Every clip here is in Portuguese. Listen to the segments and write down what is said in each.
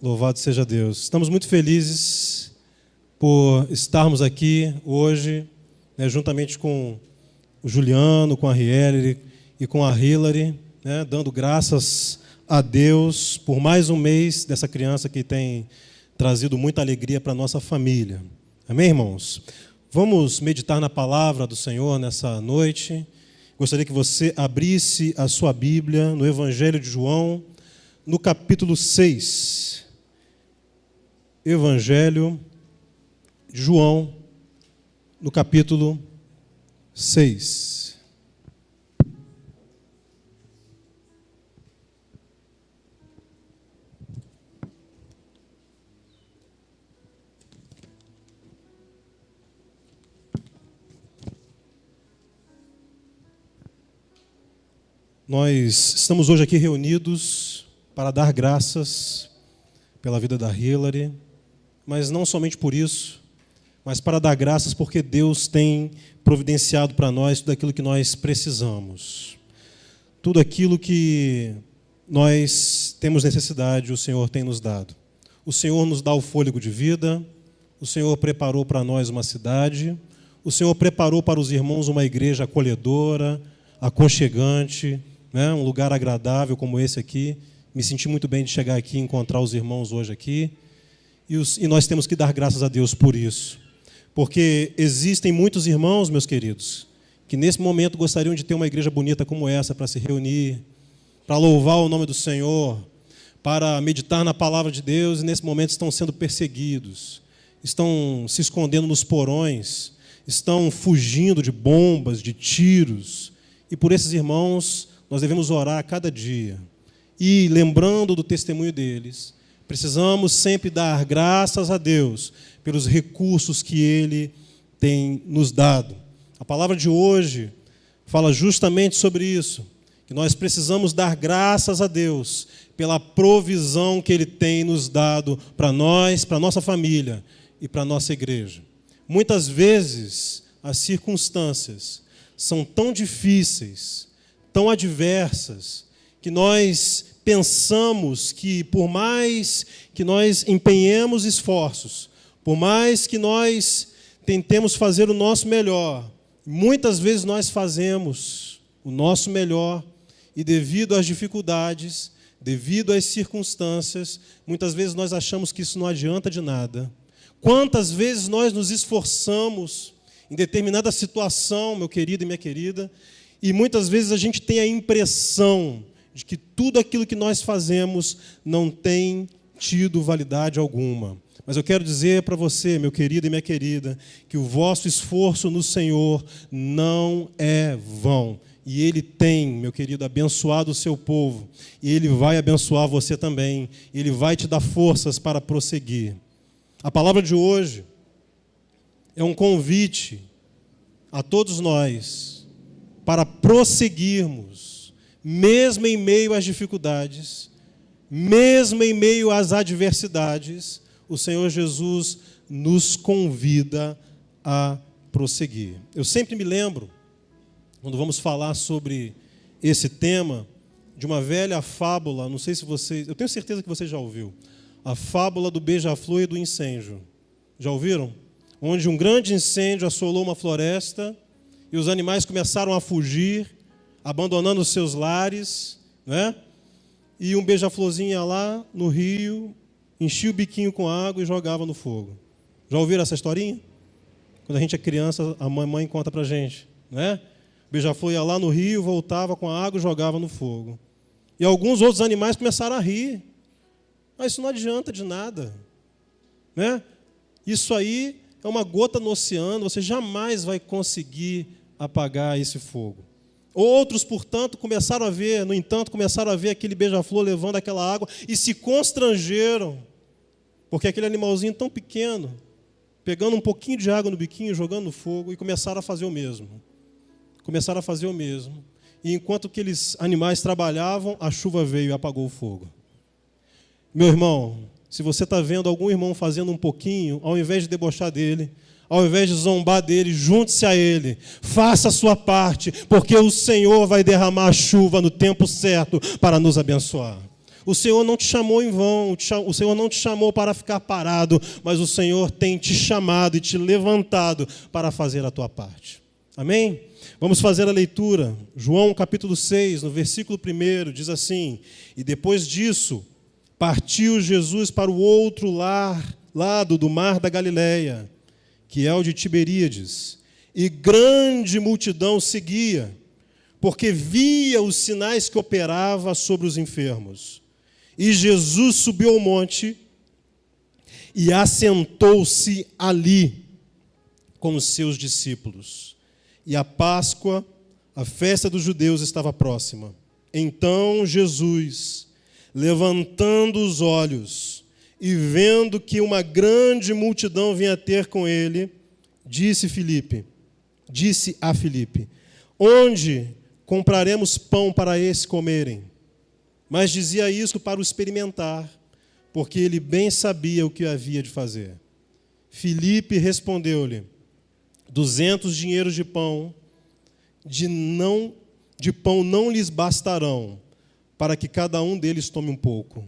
Louvado seja Deus. Estamos muito felizes por estarmos aqui hoje, juntamente com o Juliano, com a Riele e com a Hilary, dando graças a Deus por mais um mês dessa criança que tem trazido muita alegria para a nossa família. Amém, irmãos? Vamos meditar na palavra do Senhor nessa noite. Gostaria que você abrisse a sua Bíblia no Evangelho de João, no capítulo 6. Evangelho de João, no capítulo 6. Nós estamos hoje aqui reunidos para dar graças pela vida da Hilary, mas não somente por isso, mas para dar graças porque Deus tem providenciado para nós tudo aquilo que nós precisamos. Tudo aquilo que nós temos necessidade, o Senhor tem nos dado. O Senhor nos dá o fôlego de vida, o Senhor preparou para nós uma cidade, o Senhor preparou para os irmãos uma igreja acolhedora, aconchegante, um lugar agradável como esse aqui. Me senti muito bem de chegar aqui e encontrar os irmãos hoje aqui. E nós temos que dar graças a Deus por isso. Porque existem muitos irmãos, meus queridos, que nesse momento gostariam de ter uma igreja bonita como essa para se reunir, para louvar o nome do Senhor, para meditar na palavra de Deus, e nesse momento estão sendo perseguidos, estão se escondendo nos porões, estão fugindo de bombas, de tiros. E por esses irmãos nós devemos orar a cada dia. E lembrando do testemunho deles, precisamos sempre dar graças a Deus pelos recursos que Ele tem nos dado. A palavra de hoje fala justamente sobre isso, que nós precisamos dar graças a Deus pela provisão que Ele tem nos dado para nós, para a nossa família e para a nossa igreja. Muitas vezes as circunstâncias são tão difíceis, tão adversas, que nós pensamos que por mais que nós empenhemos esforços, por mais que nós tentemos fazer o nosso melhor, muitas vezes nós fazemos o nosso melhor e devido às dificuldades, devido às circunstâncias, muitas vezes nós achamos que isso não adianta de nada. Quantas vezes nós nos esforçamos em determinada situação, meu querido e minha querida, e muitas vezes a gente tem a impressão de que tudo aquilo que nós fazemos não tem tido validade alguma. Mas eu quero dizer para você, meu querido e minha querida, que o vosso esforço no Senhor não é vão. E Ele tem, meu querido, abençoado o seu povo. E Ele vai abençoar você também. Ele vai te dar forças para prosseguir. A palavra de hoje é um convite a todos nós para prosseguirmos, mesmo em meio às dificuldades, mesmo em meio às adversidades, o Senhor Jesus nos convida a prosseguir. Eu sempre me lembro, quando vamos falar sobre esse tema, de uma velha fábula, não sei se vocês, eu tenho certeza que você já ouviu, a fábula do beija-flor e do incêndio. Já ouviram? Onde um grande incêndio assolou uma floresta e os animais começaram a fugir, abandonando os seus lares, E um beija-florzinho ia lá no rio, enchia o biquinho com água e jogava no fogo. Já ouviram essa historinha? Quando a gente é criança, a mãe conta pra gente, O beija-flor ia lá no rio, voltava com a água e jogava no fogo. E alguns outros animais começaram a rir. Mas isso não adianta de nada, Isso aí é uma gota no oceano, você jamais vai conseguir apagar esse fogo. Outros, portanto, começaram a ver aquele beija-flor levando aquela água e se constrangeram, porque aquele animalzinho tão pequeno, pegando um pouquinho de água no biquinho, jogando no fogo, e começaram a fazer o mesmo. E enquanto aqueles animais trabalhavam, a chuva veio e apagou o fogo. Meu irmão, se você está vendo algum irmão fazendo um pouquinho, ao invés de debochar dele, ao invés de zombar dele, junte-se a ele, faça a sua parte, porque o Senhor vai derramar a chuva no tempo certo para nos abençoar. O Senhor não te chamou em vão, o Senhor não te chamou para ficar parado, mas o Senhor tem te chamado e te levantado para fazer a tua parte. Amém? Vamos fazer a leitura. João capítulo 6, no versículo 1, diz assim: e depois disso, partiu Jesus para o outro lado do mar da Galileia, que é o de Tiberíades, e grande multidão seguia, porque via os sinais que operava sobre os enfermos. E Jesus subiu ao monte e assentou-se ali com os seus discípulos. E a Páscoa, a festa dos judeus, estava próxima. Então Jesus, levantando os olhos e vendo que uma grande multidão vinha ter com ele, disse a Filipe: onde compraremos pão para esses comerem? Mas dizia isso para o experimentar, porque ele bem sabia o que havia de fazer. Filipe respondeu-lhe: 200 dinheiros de pão não lhes bastarão, para que cada um deles tome um pouco.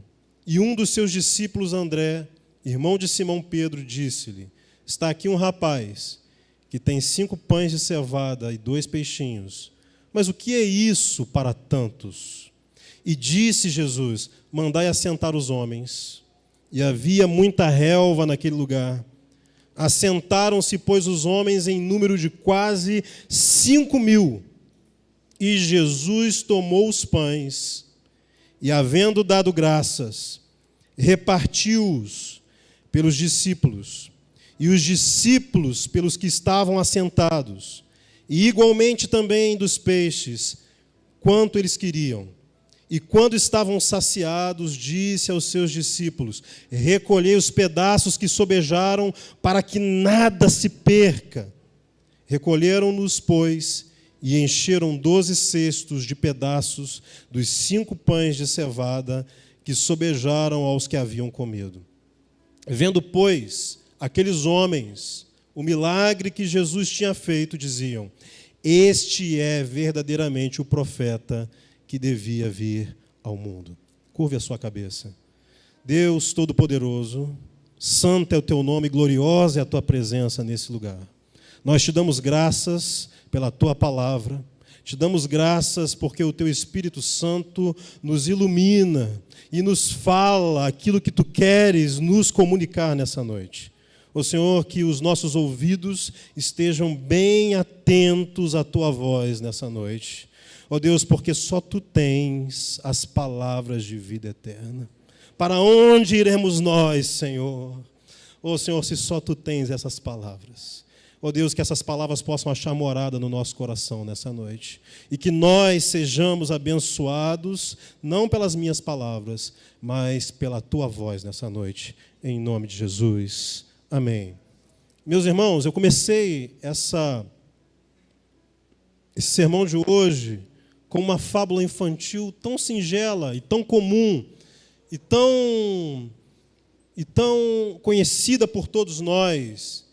E um dos seus discípulos, André, irmão de Simão Pedro, disse-lhe: está aqui um rapaz que tem 5 pães de cevada e 2 peixinhos. Mas o que é isso para tantos? E disse Jesus: mandai assentar os homens. E havia muita relva naquele lugar. Assentaram-se, pois, os homens em número de quase 5.000. E Jesus tomou os pães e, havendo dado graças, repartiu-os pelos discípulos, e os discípulos pelos que estavam assentados, e igualmente também dos peixes, quanto eles queriam. E quando estavam saciados, disse aos seus discípulos: recolhei os pedaços que sobejaram, para que nada se perca. Recolheram-nos, pois, e encheram 12 cestos de pedaços dos 5 pães de cevada que sobejaram aos que haviam comido. Vendo, pois, aqueles homens o milagre que Jesus tinha feito, diziam: este é verdadeiramente o profeta que devia vir ao mundo. Curve a sua cabeça. Deus Todo-Poderoso, santo é o teu nome, gloriosa é a tua presença nesse lugar. Nós te damos graças pela tua palavra, te damos graças porque o teu Espírito Santo nos ilumina e nos fala aquilo que tu queres nos comunicar nessa noite. Ó Senhor, que os nossos ouvidos estejam bem atentos à tua voz nessa noite. Ó Deus, porque só tu tens as palavras de vida eterna. Para onde iremos nós, Senhor? Ó Senhor, se só tu tens essas palavras. Ó Deus, que essas palavras possam achar morada no nosso coração nessa noite. E que nós sejamos abençoados, não pelas minhas palavras, mas pela tua voz nessa noite. Em nome de Jesus. Amém. Meus irmãos, eu comecei esse sermão de hoje com uma fábula infantil tão singela e tão comum e tão conhecida por todos nós,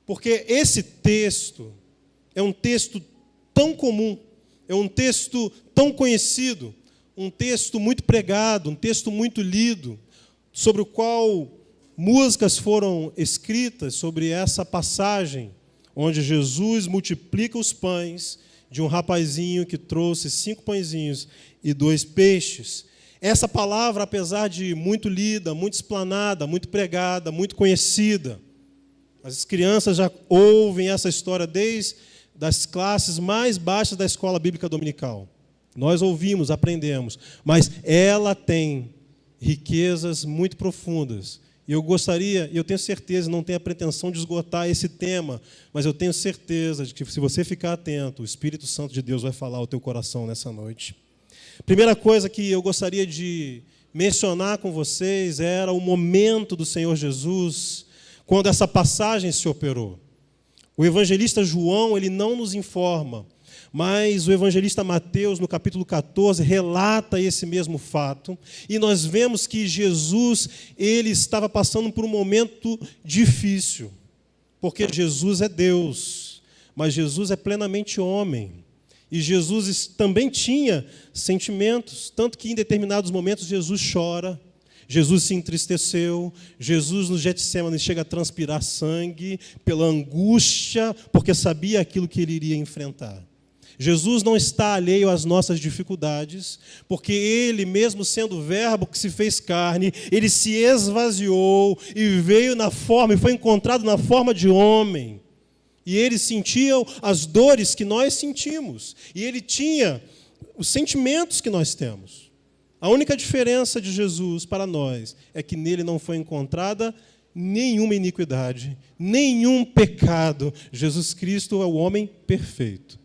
porque esse texto é um texto tão comum, é um texto tão conhecido, um texto muito pregado, um texto muito lido, sobre o qual músicas foram escritas sobre essa passagem, onde Jesus multiplica os pães de um rapazinho que trouxe 5 pãezinhos e 2 peixes. Essa palavra, apesar de muito lida, muito explanada, muito pregada, muito conhecida, as crianças já ouvem essa história desde as classes mais baixas da escola bíblica dominical. Nós ouvimos, aprendemos, mas ela tem riquezas muito profundas. E eu gostaria, e eu tenho certeza, não tenho a pretensão de esgotar esse tema, mas eu tenho certeza de que, se você ficar atento, o Espírito Santo de Deus vai falar ao teu coração nessa noite. Primeira coisa que eu gostaria de mencionar com vocês era o momento do Senhor Jesus, quando essa passagem se operou. O evangelista João, ele não nos informa, mas o evangelista Mateus, no capítulo 14, relata esse mesmo fato, e nós vemos que Jesus, ele estava passando por um momento difícil, porque Jesus é Deus, mas Jesus é plenamente homem, E Jesus também tinha sentimentos, tanto que em determinados momentos Jesus chora, Jesus se entristeceu, Jesus no Getsêmani chega a transpirar sangue pela angústia, porque sabia aquilo que ele iria enfrentar. Jesus não está alheio às nossas dificuldades, porque ele, mesmo sendo o verbo que se fez carne, ele se esvaziou e veio na forma, e foi encontrado na forma de homem. E ele sentia as dores que nós sentimos. E ele tinha os sentimentos que nós temos. A única diferença de Jesus para nós é que nele não foi encontrada nenhuma iniquidade, nenhum pecado. Jesus Cristo é o homem perfeito.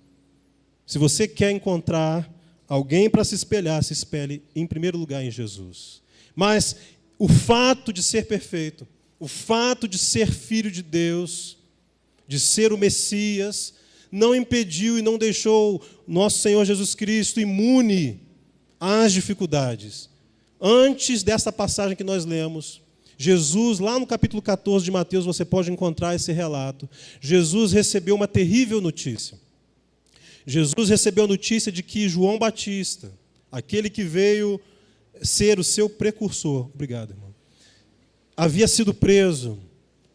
Se você quer encontrar alguém para se espelhar, se espelhe em primeiro lugar em Jesus. Mas o fato de ser perfeito, o fato de ser filho de Deus, de ser o Messias, não impediu e não deixou nosso Senhor Jesus Cristo imune às dificuldades. Antes dessa passagem que nós lemos, Jesus, lá no capítulo 14 de Mateus, você pode encontrar esse relato. Jesus recebeu uma terrível notícia. Jesus recebeu a notícia de que João Batista, aquele que veio ser o seu precursor, obrigado, irmão, havia sido preso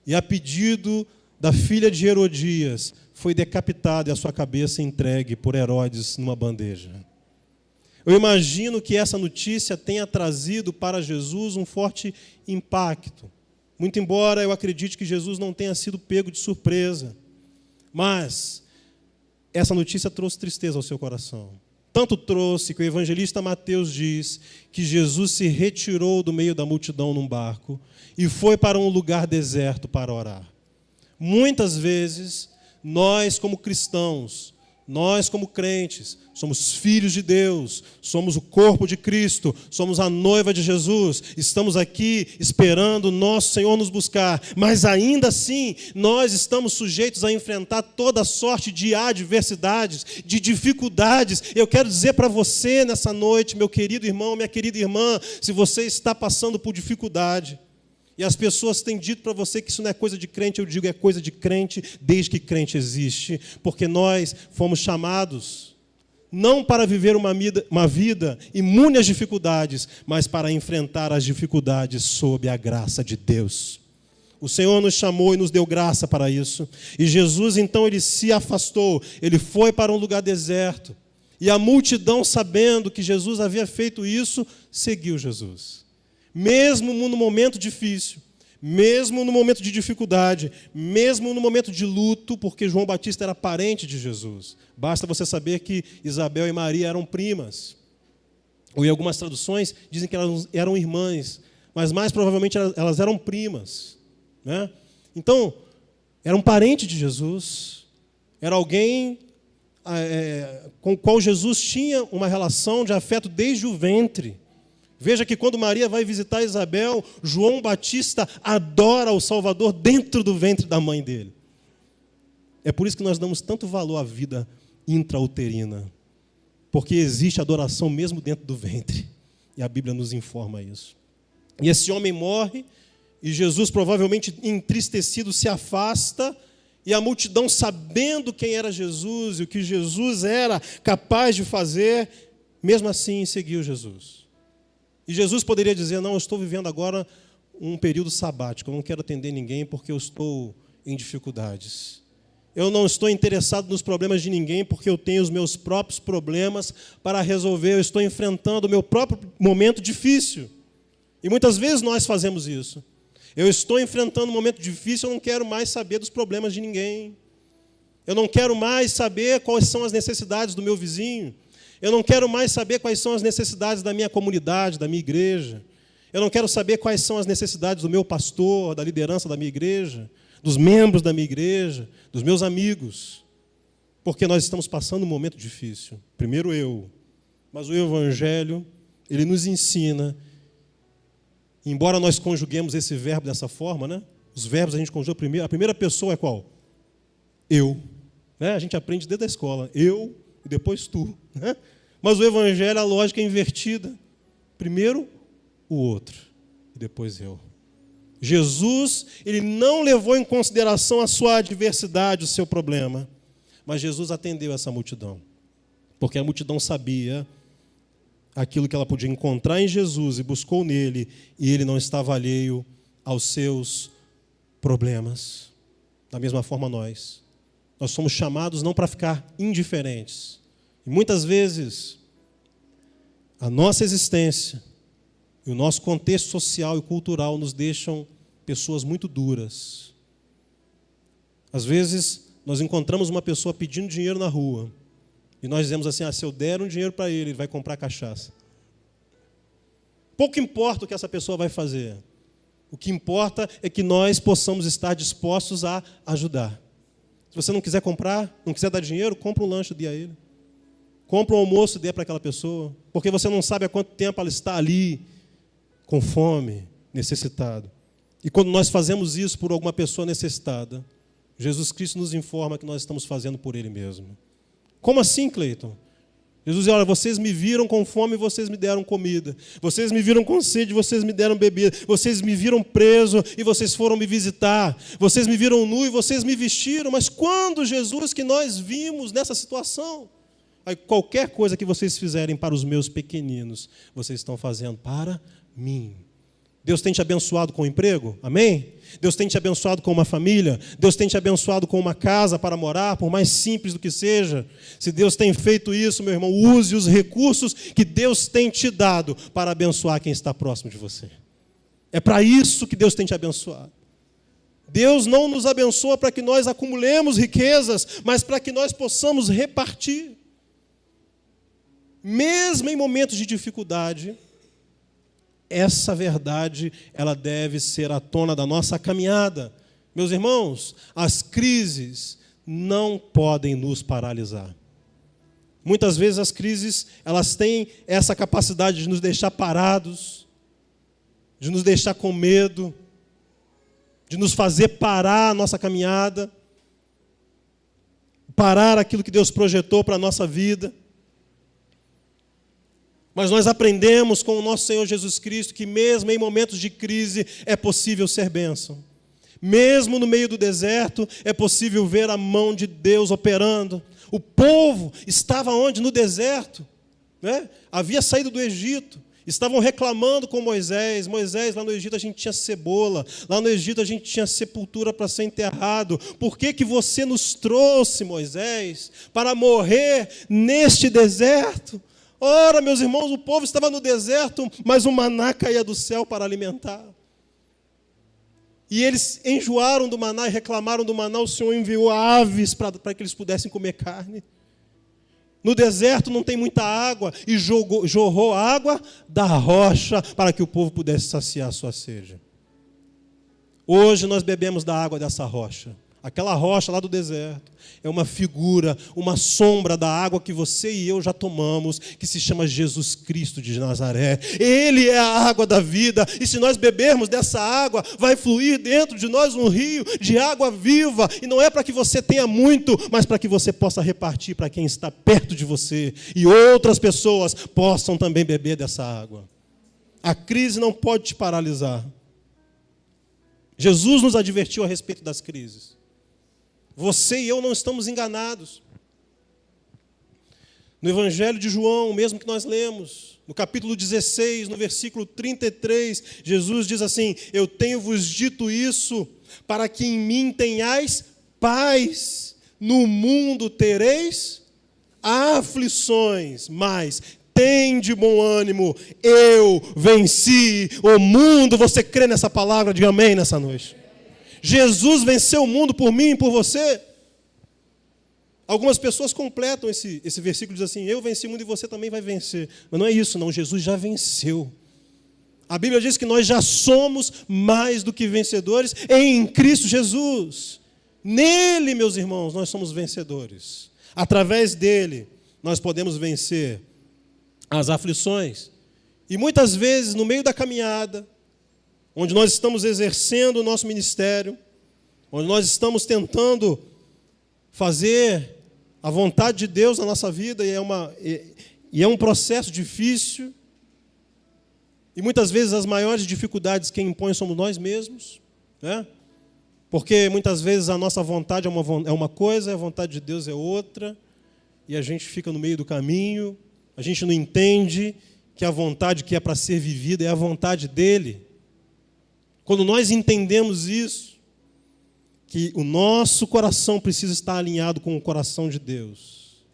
e, a pedido da filha de Herodias, foi decapitado e a sua cabeça entregue por Herodes numa bandeja. Eu imagino que essa notícia tenha trazido para Jesus um forte impacto. Muito embora eu acredite que Jesus não tenha sido pego de surpresa, mas essa notícia trouxe tristeza ao seu coração. Tanto trouxe que o evangelista Mateus diz que Jesus se retirou do meio da multidão num barco e foi para um lugar deserto para orar. Muitas vezes, nós como cristãos, nós como crentes, somos filhos de Deus, somos o corpo de Cristo, somos a noiva de Jesus, estamos aqui esperando o nosso Senhor nos buscar, mas ainda assim nós estamos sujeitos a enfrentar toda sorte de adversidades, de dificuldades. Eu quero dizer para você nessa noite, meu querido irmão, minha querida irmã, se você está passando por dificuldade, e as pessoas têm dito para você que isso não é coisa de crente, eu digo é coisa de crente desde que crente existe, porque nós fomos chamados não para viver uma vida imune às dificuldades, mas para enfrentar as dificuldades sob a graça de Deus. O Senhor nos chamou e nos deu graça para isso. E Jesus, então, ele se afastou, ele foi para um lugar deserto. E a multidão, sabendo que Jesus havia feito isso, seguiu Jesus. Mesmo no momento difícil, mesmo no momento de dificuldade, mesmo no momento de luto, porque João Batista era parente de Jesus. Basta você saber que Isabel e Maria eram primas. Ou em algumas traduções dizem que elas eram irmãs, mas mais provavelmente elas eram primas, né? Então, era um parente de Jesus, era alguém com o qual Jesus tinha uma relação de afeto desde o ventre. Veja que quando Maria vai visitar Isabel, João Batista adora o Salvador dentro do ventre da mãe dele. É por isso que nós damos tanto valor à vida intrauterina, porque existe adoração mesmo dentro do ventre, e a Bíblia nos informa isso. E esse homem morre, e Jesus, provavelmente entristecido, se afasta, e a multidão, sabendo quem era Jesus e o que Jesus era capaz de fazer, mesmo assim seguiu Jesus. E Jesus poderia dizer, não, eu estou vivendo agora um período sabático, eu não quero atender ninguém porque eu estou em dificuldades. Eu não estou interessado nos problemas de ninguém porque eu tenho os meus próprios problemas para resolver, eu estou enfrentando o meu próprio momento difícil. E muitas vezes nós fazemos isso. Eu estou enfrentando um momento difícil, eu não quero mais saber dos problemas de ninguém. Eu não quero mais saber quais são as necessidades do meu vizinho. Eu não quero mais saber quais são as necessidades da minha comunidade, da minha igreja. Eu não quero saber quais são as necessidades do meu pastor, da liderança da minha igreja, dos membros da minha igreja, dos meus amigos. Porque nós estamos passando um momento difícil. Primeiro eu. Mas o Evangelho, ele nos ensina, embora nós conjuguemos esse verbo dessa forma, né? Os verbos a gente conjuga primeiro. A primeira pessoa é qual? Eu. Né? A gente aprende desde a escola. Eu e depois tu. Né? Mas o Evangelho, a lógica é invertida. Primeiro o outro e depois eu. Jesus, ele não levou em consideração a sua adversidade, o seu problema, mas Jesus atendeu essa multidão. porque a multidão sabia aquilo que ela podia encontrar em Jesus e buscou nele, e ele não estava alheio aos seus problemas. Da mesma forma nós somos chamados não para ficar indiferentes. E muitas vezes a nossa existência e o nosso contexto social e cultural nos deixam pessoas muito duras. Às vezes nós encontramos uma pessoa pedindo dinheiro na rua e nós dizemos assim: se eu der um dinheiro para ele, ele vai comprar cachaça. Pouco importa o que essa pessoa vai fazer. O que importa é que nós possamos estar dispostos a ajudar. Se você não quiser comprar, não quiser dar dinheiro, compra um lanche e dê a ele. Compra um almoço e dê para aquela pessoa. Porque você não sabe há quanto tempo ela está ali, com fome, necessitado. E quando nós fazemos isso por alguma pessoa necessitada, Jesus Cristo nos informa que nós estamos fazendo por Ele mesmo. Como assim, Cleiton? Jesus diz: olha, vocês me viram com fome e vocês me deram comida. Vocês me viram com sede e vocês me deram bebida. Vocês me viram preso e vocês foram me visitar. Vocês me viram nu e vocês me vestiram. Mas quando, Jesus, que nós vimos nessa situação? Aí, qualquer coisa que vocês fizerem para os meus pequeninos, vocês estão fazendo para mim. Deus tem te abençoado com um emprego? Amém? Deus tem te abençoado com uma família? Deus tem te abençoado com uma casa para morar, por mais simples do que seja? Se Deus tem feito isso, meu irmão, use os recursos que Deus tem te dado para abençoar quem está próximo de você. É para isso que Deus tem te abençoado. Deus não nos abençoa para que nós acumulemos riquezas, mas para que nós possamos repartir. Mesmo em momentos de dificuldade, essa verdade, ela deve ser a tona da nossa caminhada. Meus irmãos, as crises não podem nos paralisar. Muitas vezes as crises, elas têm essa capacidade de nos deixar parados, de nos deixar com medo, de nos fazer parar a nossa caminhada, parar aquilo que Deus projetou para a nossa vida. Mas nós aprendemos com o nosso Senhor Jesus Cristo que mesmo em momentos de crise é possível ser bênção. Mesmo no meio do deserto é possível ver a mão de Deus operando. O povo estava onde? No deserto, né? Havia saído do Egito. Estavam reclamando com Moisés. Moisés, lá no Egito a gente tinha cebola. Lá no Egito a gente tinha sepultura para ser enterrado. Por que que você nos trouxe, Moisés, para morrer neste deserto? Ora, meus irmãos, o povo estava no deserto, mas o maná caía do céu para alimentar. E eles enjoaram do maná e reclamaram do maná. O Senhor enviou aves para que eles pudessem comer carne. No deserto não tem muita água, e jorrou água da rocha para que o povo pudesse saciar a sua sede. Hoje nós bebemos da água dessa rocha. Aquela rocha lá do deserto é uma figura, uma sombra da água que você e eu já tomamos, que se chama Jesus Cristo de Nazaré. Ele é a água da vida, e se nós bebermos dessa água, vai fluir dentro de nós um rio de água viva, e não é para que você tenha muito, mas para que você possa repartir para quem está perto de você, e outras pessoas possam também beber dessa água. A crise não pode te paralisar. Jesus nos advertiu a respeito das crises. Você e eu não estamos enganados. No Evangelho de João, o mesmo que nós lemos, no capítulo 16, no versículo 33, Jesus diz assim: eu tenho-vos dito isso, para que em mim tenhais paz. No mundo tereis aflições, mas tende bom ânimo, eu venci o mundo. Você crê nessa palavra? Diga amém nessa noite. Jesus venceu o mundo por mim e por você. Algumas pessoas completam esse versículo, diz assim: eu venci o mundo e você também vai vencer. Mas não é isso, não. Jesus já venceu. A Bíblia diz que nós já somos mais do que vencedores em Cristo Jesus. Nele, meus irmãos, nós somos vencedores. Através dele, nós podemos vencer as aflições. E muitas vezes, no meio da caminhada, onde nós estamos exercendo o nosso ministério, onde nós estamos tentando fazer a vontade de Deus na nossa vida, e é um processo difícil, e muitas vezes as maiores dificuldades quem impõe somos nós mesmos, né? Porque muitas vezes a nossa vontade é uma coisa, a vontade de Deus é outra, e a gente fica no meio do caminho, a gente não entende que a vontade que é para ser vivida é a vontade dele. Quando nós entendemos isso, que o nosso coração precisa estar alinhado com o coração de Deus,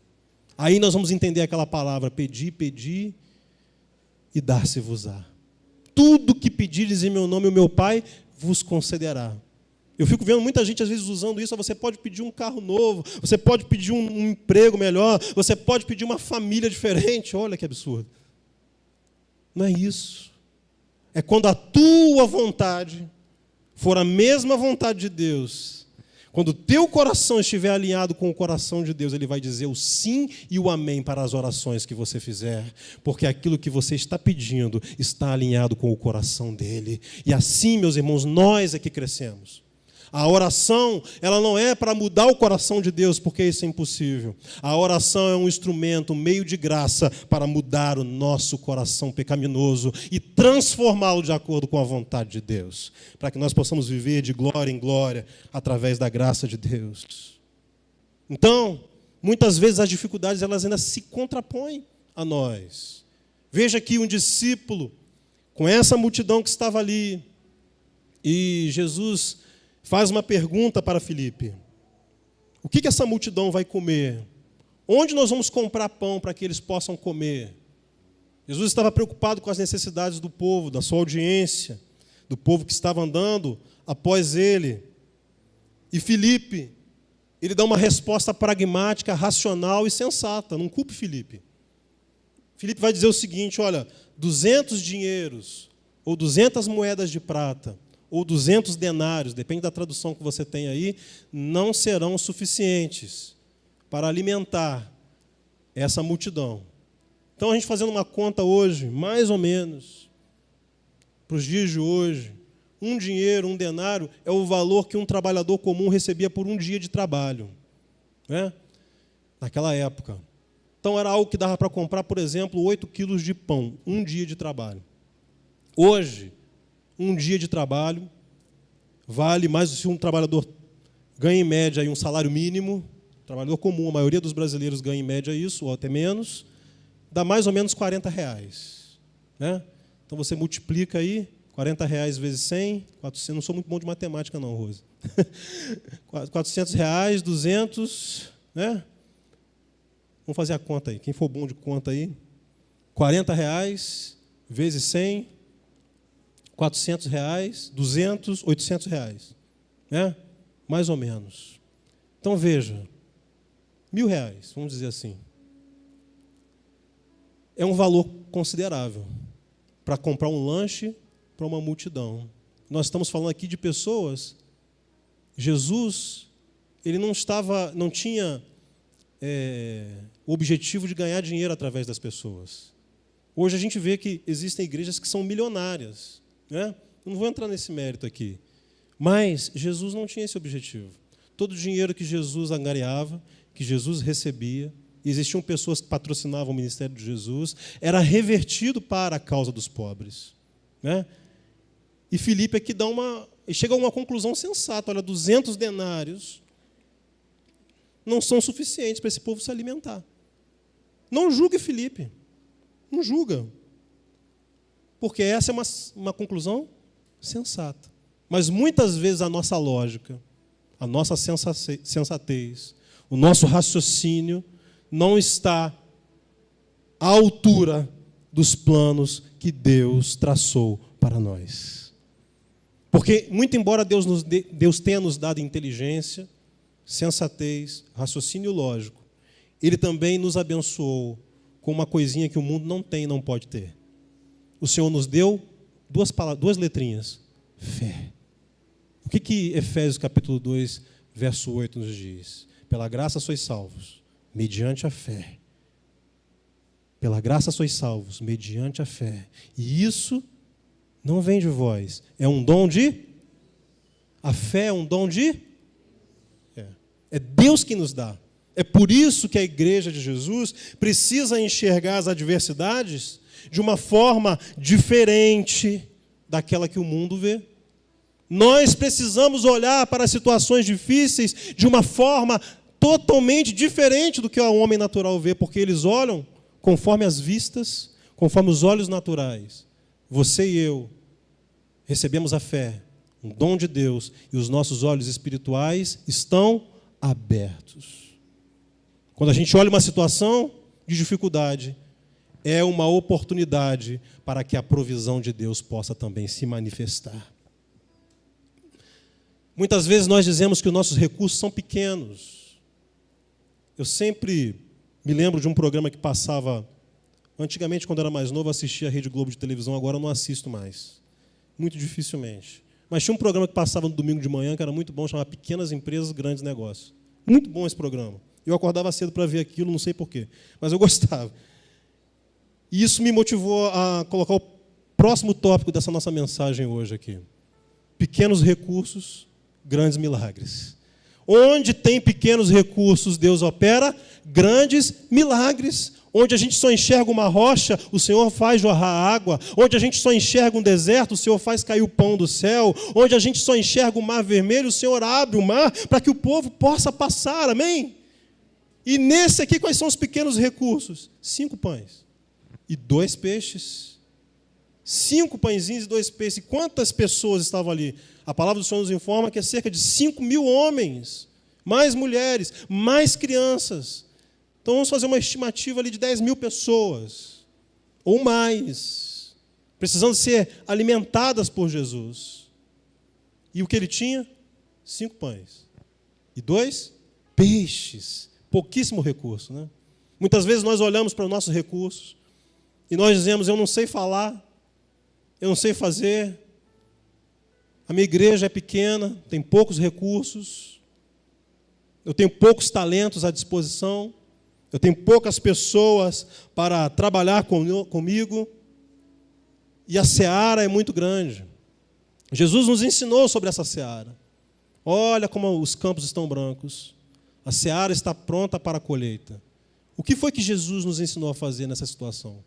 aí nós vamos entender aquela palavra, pedir, pedir, e dar-se-vos-á. Tudo que pedires em meu nome, o meu Pai vos concederá. Eu fico vendo muita gente, às vezes, usando isso. Você pode pedir um carro novo, você pode pedir um emprego melhor, você pode pedir uma família diferente. Olha que absurdo. Não é isso. É quando a tua vontade for a mesma vontade de Deus. Quando o teu coração estiver alinhado com o coração de Deus, Ele vai dizer o sim e o amém para as orações que você fizer, porque aquilo que você está pedindo está alinhado com o coração dEle. E assim, meus irmãos, nós é que crescemos. A oração, ela não é para mudar o coração de Deus, porque isso é impossível. A oração é um instrumento, um meio de graça para mudar o nosso coração pecaminoso e transformá-lo de acordo com a vontade de Deus, para que nós possamos viver de glória em glória através da graça de Deus. Então, muitas vezes as dificuldades elas ainda se contrapõem a nós. Veja aqui um discípulo com essa multidão que estava ali, e Jesus faz uma pergunta para Filipe: o que essa multidão vai comer? Onde nós vamos comprar pão para que eles possam comer? Jesus estava preocupado com as necessidades do povo, da sua audiência, do povo que estava andando após ele. E Filipe, ele dá uma resposta pragmática, racional e sensata. Não culpe Filipe. Filipe vai dizer o seguinte: olha, 200 dinheiros ou 200 moedas de prata ou 200 denários, depende da tradução que você tem aí, não serão suficientes para alimentar essa multidão. Então, a gente fazendo uma conta hoje, mais ou menos, para os dias de hoje, um dinheiro, um denário, é o valor que um trabalhador comum recebia por um dia de trabalho, né? Naquela época. Então, era algo que dava para comprar, por exemplo, 8 quilos de pão, um dia de trabalho. Hoje, um dia de trabalho vale mais, se um trabalhador ganha em média aí um salário mínimo, trabalhador comum, a maioria dos brasileiros ganha em média isso, ou até menos, dá mais ou menos R$40, né? Então você multiplica aí, R$40 vezes 100, 400, não sou muito bom de matemática não, Rose. R$400, 200, né? Vamos fazer a conta aí, quem for bom de conta aí, R$40 vezes 100, R$400, 200, R$800, né? Mais ou menos. Então, veja, R$1.000, vamos dizer assim. É um valor considerável para comprar um lanche para uma multidão. Nós estamos falando aqui de pessoas. Jesus, ele não tinha o objetivo de ganhar dinheiro através das pessoas. Hoje a gente vê que existem igrejas que são milionárias, né? Eu não vou entrar nesse mérito aqui. Mas Jesus não tinha esse objetivo. Todo o dinheiro que Jesus angariava, que Jesus recebia, e existiam pessoas que patrocinavam o ministério de Jesus, era revertido para a causa dos pobres, né? E Filipe aqui chega a uma conclusão sensata. Olha, 200 denários não são suficientes para esse povo se alimentar. Não julgue Filipe. Não julga. Porque essa é uma conclusão sensata. Mas muitas vezes a nossa lógica, a nossa sensatez, o nosso raciocínio não está à altura dos planos que Deus traçou para nós. Porque, muito embora Deus tenha nos dado inteligência, sensatez, raciocínio lógico, Ele também nos abençoou com uma coisinha que o mundo não tem e não pode ter. O Senhor nos deu duas letrinhas: fé. O que Efésios capítulo 2, verso 8 nos diz? Pela graça sois salvos, mediante a fé. Pela graça sois salvos, mediante a fé. E isso não vem de vós, é um dom de... A fé é um dom de... É Deus que nos dá. É por isso que a igreja de Jesus precisa enxergar as adversidades de uma forma diferente daquela que o mundo vê. Nós precisamos olhar para as situações difíceis de uma forma totalmente diferente do que o homem natural vê, porque eles olham conforme as vistas, conforme os olhos naturais. Você e eu recebemos a fé, um dom de Deus, e os nossos olhos espirituais estão abertos. Quando a gente olha uma situação de dificuldade, é uma oportunidade para que a provisão de Deus possa também se manifestar. Muitas vezes nós dizemos que os nossos recursos são pequenos. Eu sempre me lembro de um programa que passava, antigamente quando eu era mais novo, eu assistia a Rede Globo de televisão, agora eu não assisto mais. Muito dificilmente. Mas tinha um programa que passava no domingo de manhã, que era muito bom, chamava Pequenas Empresas, Grandes Negócios. Muito bom esse programa. Eu acordava cedo para ver aquilo, não sei porquê, mas eu gostava. E isso me motivou a colocar o próximo tópico dessa nossa mensagem hoje aqui. Pequenos recursos, grandes milagres. Onde tem pequenos recursos, Deus opera grandes milagres. Onde a gente só enxerga uma rocha, o Senhor faz jorrar água. Onde a gente só enxerga um deserto, o Senhor faz cair o pão do céu. Onde a gente só enxerga o mar vermelho, o Senhor abre o mar para que o povo possa passar. Amém? E nesse aqui, quais são os pequenos recursos? 5 pães e 2 peixes. 5 pãezinhos e 2 peixes. E quantas pessoas estavam ali? A palavra do Senhor nos informa que é cerca de 5.000 homens, mais mulheres, mais crianças. Então vamos fazer uma estimativa ali de 10.000 pessoas, ou mais, precisando ser alimentadas por Jesus. E o que ele tinha? 5 pães e 2 peixes. Pouquíssimo recurso, né? Muitas vezes nós olhamos para os nossos recursos e nós dizemos, eu não sei falar, eu não sei fazer, a minha igreja é pequena, tem poucos recursos, eu tenho poucos talentos à disposição, eu tenho poucas pessoas para trabalhar comigo, e a seara é muito grande. Jesus nos ensinou sobre essa seara. Olha como os campos estão brancos, a seara está pronta para a colheita. O que foi que Jesus nos ensinou a fazer nessa situação?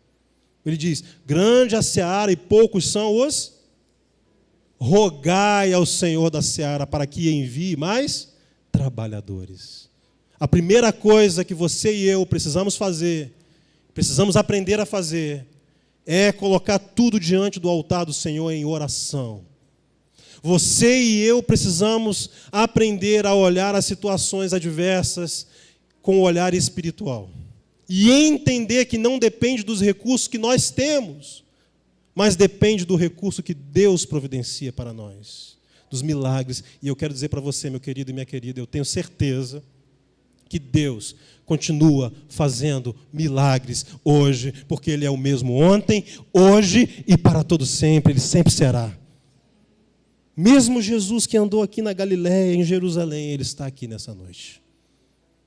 Ele diz, grande a seara e poucos são os... Rogai ao Senhor da seara para que envie mais trabalhadores. A primeira coisa que você e eu precisamos fazer, precisamos aprender a fazer, é colocar tudo diante do altar do Senhor em oração. Você e eu precisamos aprender a olhar as situações adversas com o olhar espiritual. E entender que não depende dos recursos que nós temos, mas depende do recurso que Deus providencia para nós, dos milagres. E eu quero dizer para você, meu querido e minha querida, eu tenho certeza que Deus continua fazendo milagres hoje, porque Ele é o mesmo ontem, hoje e para todo sempre, Ele sempre será. Mesmo Jesus que andou aqui na Galiléia, em Jerusalém, Ele está aqui nessa noite.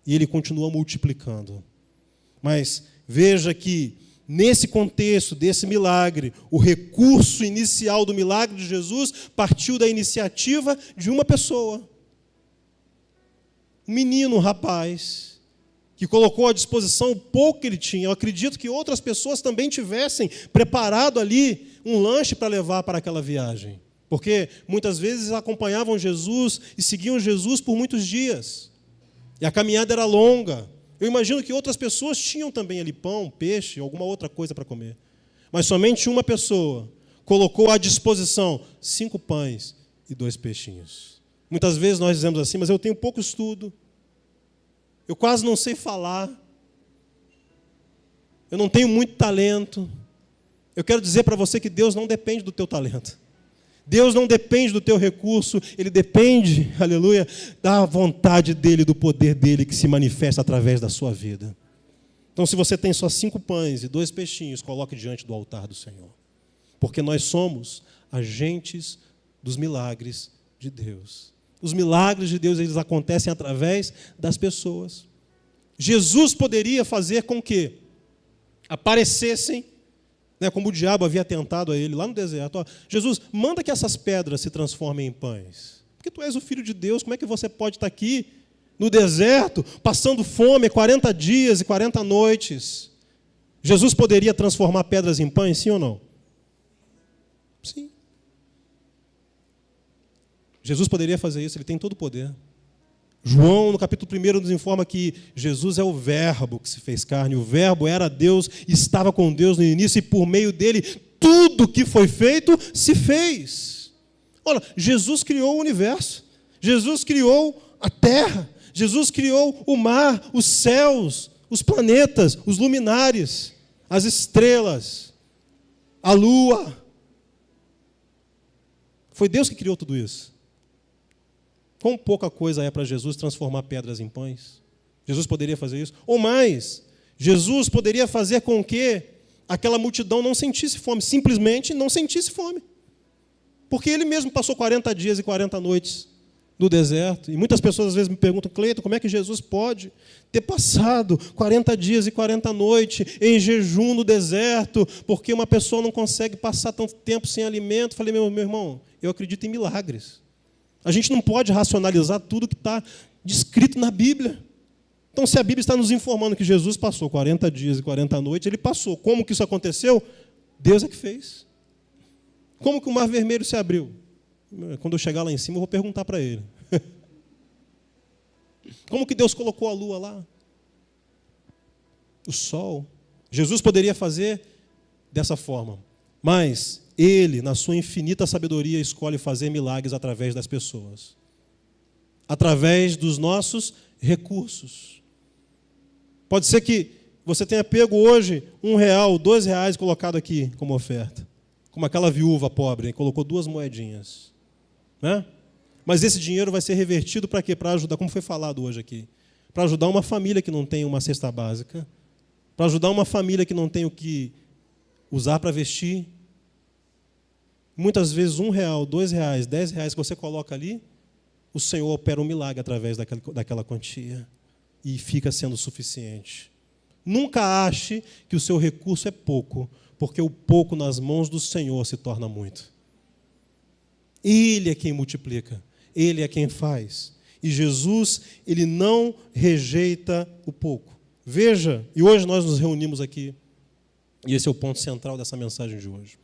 E Ele continua multiplicando. Mas veja que, nesse contexto desse milagre, o recurso inicial do milagre de Jesus partiu da iniciativa de uma pessoa. Um menino, um rapaz, que colocou à disposição o pouco que ele tinha. Eu acredito que outras pessoas também tivessem preparado ali um lanche para levar para aquela viagem. Porque muitas vezes acompanhavam Jesus e seguiam Jesus por muitos dias. E a caminhada era longa. Eu imagino que outras pessoas tinham também ali pão, peixe, alguma outra coisa para comer. Mas somente uma pessoa colocou à disposição 5 pães e 2 peixinhos. Muitas vezes nós dizemos assim, mas eu tenho pouco estudo, eu quase não sei falar, eu não tenho muito talento. Eu quero dizer para você que Deus não depende do teu talento. Deus não depende do teu recurso, Ele depende, aleluia, da vontade dEle, do poder dEle que se manifesta através da sua vida. Então, se você tem só 5 pães e 2 peixinhos, coloque diante do altar do Senhor. Porque nós somos agentes dos milagres de Deus. Os milagres de Deus, eles acontecem através das pessoas. Jesus poderia fazer com que aparecessem, como o diabo havia tentado a ele lá no deserto. Jesus, manda que essas pedras se transformem em pães. Porque tu és o Filho de Deus, como é que você pode estar aqui no deserto, passando fome 40 dias e 40 noites? Jesus poderia transformar pedras em pães, sim ou não? Sim. Jesus poderia fazer isso, Ele tem todo o poder. João, no capítulo 1, nos informa que Jesus é o Verbo que se fez carne. O Verbo era Deus, estava com Deus no início, e por meio dele, tudo que foi feito se fez. Olha, Jesus criou o universo. Jesus criou a terra. Jesus criou o mar, os céus, os planetas, os luminares, as estrelas, a lua. Foi Deus que criou tudo isso. Quão pouca coisa é para Jesus transformar pedras em pães? Jesus poderia fazer isso? Ou mais, Jesus poderia fazer com que aquela multidão não sentisse fome, simplesmente não sentisse fome. Porque ele mesmo passou 40 dias e 40 noites no deserto. E muitas pessoas às vezes me perguntam: Cleiton, como é que Jesus pode ter passado 40 dias e 40 noites em jejum no deserto? Porque uma pessoa não consegue passar tanto tempo sem alimento. Falei, meu irmão, eu acredito em milagres. A gente não pode racionalizar tudo que está descrito na Bíblia. Então, se a Bíblia está nos informando que Jesus passou 40 dias e 40 noites, ele passou. Como que isso aconteceu? Deus é que fez. Como que o Mar Vermelho se abriu? Quando eu chegar lá em cima, eu vou perguntar para ele. Como que Deus colocou a lua lá? O sol. Jesus poderia fazer dessa forma, mas ele, na sua infinita sabedoria, escolhe fazer milagres através das pessoas, através dos nossos recursos. Pode ser que você tenha pego hoje R$1, R$2 colocado aqui como oferta, como aquela viúva pobre, colocou 2 moedinhas, né? Mas esse dinheiro vai ser revertido para quê? Para ajudar, como foi falado hoje aqui, para ajudar uma família que não tem uma cesta básica, para ajudar uma família que não tem o que usar para vestir. Muitas vezes R$1, R$2, R$10 que você coloca ali, o Senhor opera um milagre através daquela quantia e fica sendo suficiente. Nunca ache que o seu recurso é pouco, porque o pouco nas mãos do Senhor se torna muito. Ele é quem multiplica, Ele é quem faz. E Jesus, Ele não rejeita o pouco. Veja, e hoje nós nos reunimos aqui, e esse é o ponto central dessa mensagem de hoje.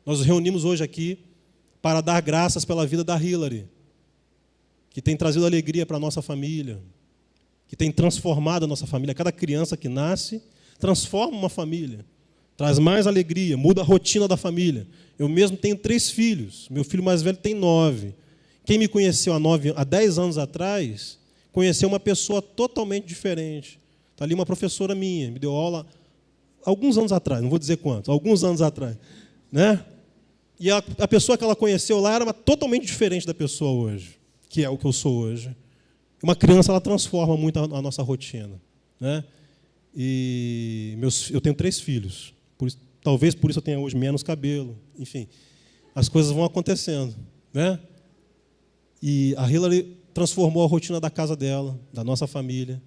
Nós nos reunimos hoje aqui para dar graças pela vida da Hillary, que tem trazido alegria para a nossa família, que tem transformado a nossa família. Cada criança que nasce transforma uma família, traz mais alegria, muda a rotina da família. Eu mesmo tenho 3 filhos, meu filho mais velho tem 9. Quem me conheceu há 10 anos atrás, conheceu uma pessoa totalmente diferente. Está ali uma professora minha, me deu aula alguns anos atrás, não vou dizer quantos, alguns anos atrás, né? E a pessoa que ela conheceu lá era totalmente diferente da pessoa hoje, que é o que eu sou hoje. Uma criança, ela transforma muito a nossa rotina, né? E eu tenho 3 filhos, talvez por isso eu tenha hoje menos cabelo, enfim, as coisas vão acontecendo, né? E a Hillary transformou a rotina da casa dela, da nossa família,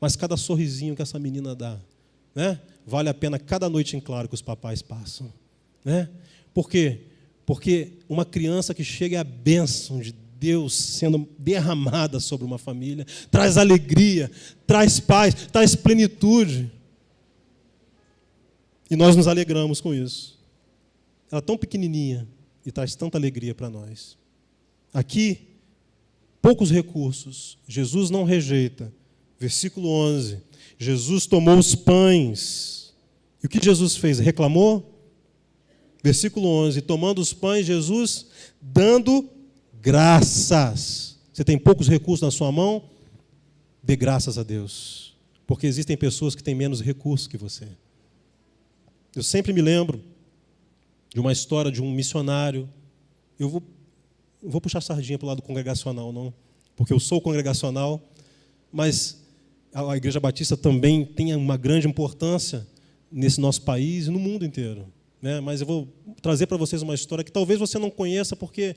mas cada sorrisinho que essa menina dá, né? Vale a pena cada noite em claro que os papais passam, né? Por quê? Porque uma criança que chega é a bênção de Deus sendo derramada sobre uma família, traz alegria, traz paz, traz plenitude. E nós nos alegramos com isso. Ela é tão pequenininha e traz tanta alegria para nós. Aqui, poucos recursos, Jesus não rejeita. Versículo 11, Jesus tomou os pães. E o que Jesus fez? Reclamou? Versículo 11, tomando os pães, Jesus dando graças. Você tem poucos recursos na sua mão? Dê graças a Deus. Porque existem pessoas que têm menos recursos que você. Eu sempre me lembro de uma história de um missionário. Eu vou puxar sardinha para o lado congregacional, não, porque eu sou congregacional, mas a Igreja Batista também tem uma grande importância nesse nosso país e no mundo inteiro, né? Mas eu vou trazer para vocês uma história que talvez você não conheça, porque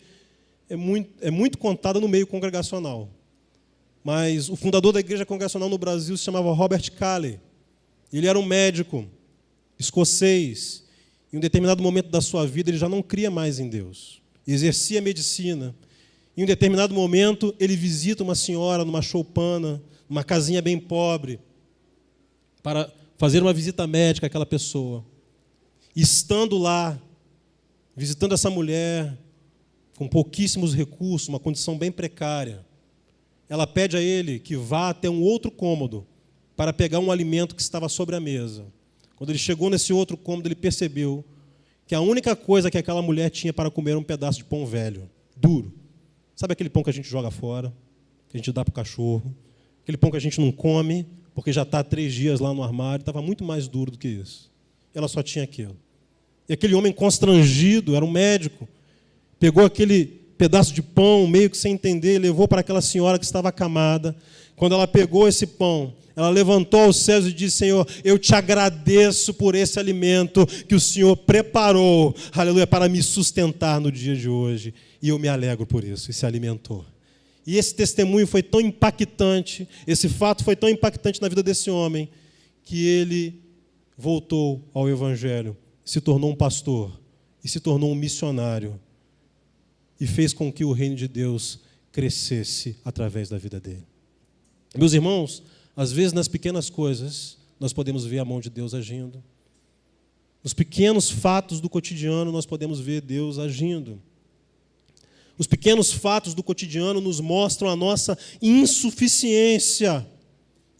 é muito contada no meio congregacional. Mas o fundador da Igreja Congregacional no Brasil se chamava Robert Calley. Ele era um médico escocês. Em um determinado momento da sua vida, ele já não cria mais em Deus. Exercia a medicina. Em um determinado momento, ele visita uma senhora numa choupana, numa casinha bem pobre, para fazer uma visita médica àquela pessoa. E estando lá, visitando essa mulher, com pouquíssimos recursos, uma condição bem precária, ela pede a ele que vá até um outro cômodo para pegar um alimento que estava sobre a mesa. Quando ele chegou nesse outro cômodo, ele percebeu que a única coisa que aquela mulher tinha para comer era um pedaço de pão velho, duro. Sabe aquele pão que a gente joga fora, que a gente dá para o cachorro? Aquele pão que a gente não come, porque já está há 3 dias lá no armário, estava muito mais duro do que isso. Ela só tinha aquilo. E aquele homem constrangido, era um médico, pegou aquele pedaço de pão, meio que sem entender, levou para aquela senhora que estava acamada. Quando ela pegou esse pão, ela levantou aos céus e disse: Senhor, eu te agradeço por esse alimento que o Senhor preparou, aleluia, para me sustentar no dia de hoje. E eu me alegro por isso, e se alimentou. E esse testemunho foi tão impactante, esse fato foi tão impactante na vida desse homem, que ele voltou ao Evangelho, se tornou um pastor, e se tornou um missionário, e fez com que o reino de Deus crescesse através da vida dele. Meus irmãos, às vezes nas pequenas coisas nós podemos ver a mão de Deus agindo. Nos pequenos fatos do cotidiano nós podemos ver Deus agindo. Os pequenos fatos do cotidiano nos mostram a nossa insuficiência.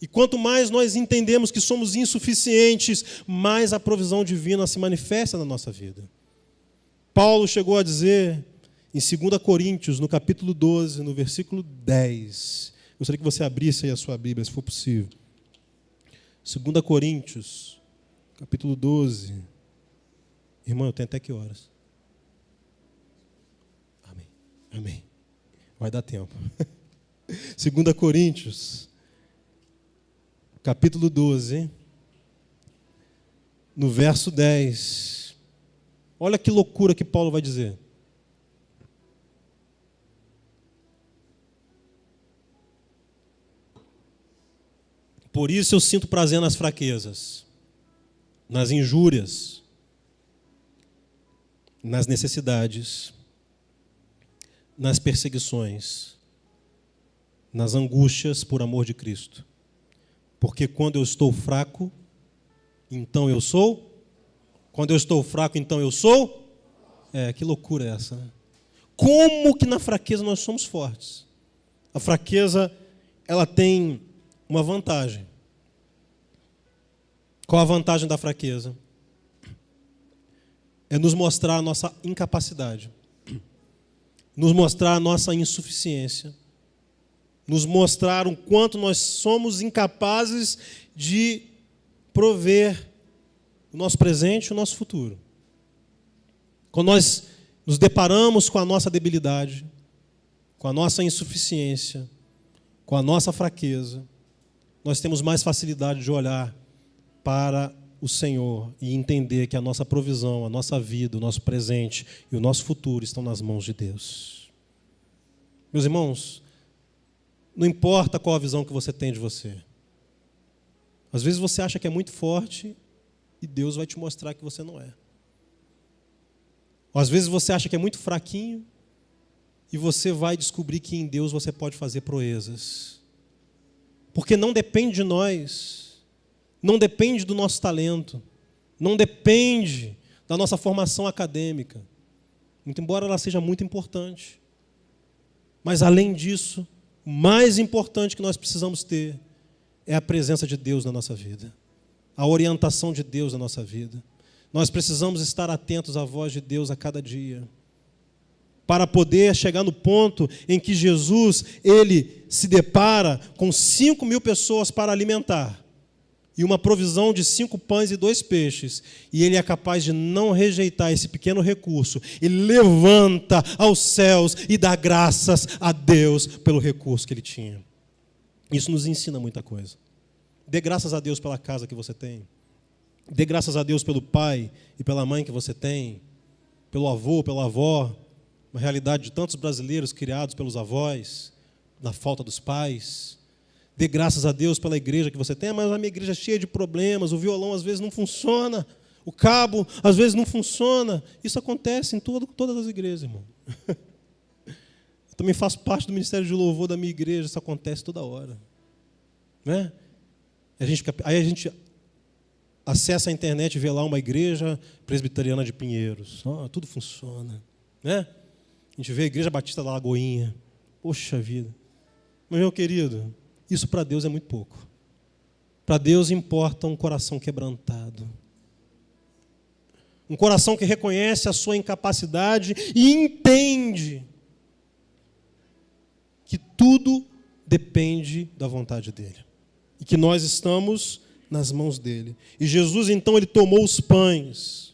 E quanto mais nós entendemos que somos insuficientes, mais a provisão divina se manifesta na nossa vida. Paulo chegou a dizer em 2 Coríntios, no capítulo 12, no versículo 10. Gostaria que você abrisse aí a sua Bíblia, se for possível. 2 Coríntios, capítulo 12. Irmão, eu tenho até que horas? Amém. Amém. Vai dar tempo. 2 Coríntios, capítulo 12, no verso 10. Olha que loucura que Paulo vai dizer. Por isso eu sinto prazer nas fraquezas, nas injúrias, nas necessidades, nas perseguições, nas angústias por amor de Cristo. Porque quando eu estou fraco, então eu sou? Quando eu estou fraco, então eu sou? Que loucura é essa, né? Como que na fraqueza nós somos fortes? A fraqueza, ela tem uma vantagem. Qual a vantagem da fraqueza? É nos mostrar a nossa incapacidade, nos mostrar a nossa insuficiência, nos mostrar o quanto nós somos incapazes de prover o nosso presente e o nosso futuro. Quando nós nos deparamos com a nossa debilidade, com a nossa insuficiência, com a nossa fraqueza, nós temos mais facilidade de olhar para o Senhor e entender que a nossa provisão, a nossa vida, o nosso presente e o nosso futuro estão nas mãos de Deus. Meus irmãos, não importa qual a visão que você tem de você. Às vezes você acha que é muito forte e Deus vai te mostrar que você não é. Ou às vezes você acha que é muito fraquinho e você vai descobrir que em Deus você pode fazer proezas. Porque não depende de nós, não depende do nosso talento, não depende da nossa formação acadêmica, muito embora ela seja muito importante. Mas além disso, o mais importante que nós precisamos ter é a presença de Deus na nossa vida, a orientação de Deus na nossa vida. Nós precisamos estar atentos à voz de Deus a cada dia, para poder chegar no ponto em que Jesus, ele se depara com 5.000 pessoas para alimentar, e uma provisão de 5 pães e 2 peixes, e ele é capaz de não rejeitar esse pequeno recurso, ele levanta aos céus e dá graças a Deus pelo recurso que ele tinha. Isso nos ensina muita coisa. Dê graças a Deus pela casa que você tem, dê graças a Deus pelo pai e pela mãe que você tem, pelo avô, pela avó, uma realidade de tantos brasileiros criados pelos avós, na falta dos pais. Dê graças a Deus pela igreja que você tem. Mas a minha igreja é cheia de problemas, o violão às vezes não funciona, o cabo às vezes não funciona. Isso acontece em todas as igrejas, irmão. Eu também faço parte do ministério de louvor da minha igreja, isso acontece toda hora. Né? Aí a gente acessa a internet e vê lá uma igreja presbiteriana de Pinheiros. Tudo funciona. Né? A gente vê a Igreja Batista da Lagoinha. Poxa vida. Mas, meu querido, isso para Deus é muito pouco. Para Deus importa um coração quebrantado. Um coração que reconhece a sua incapacidade e entende que tudo depende da vontade dele. E que nós estamos nas mãos dele. E Jesus, então, ele tomou os pães.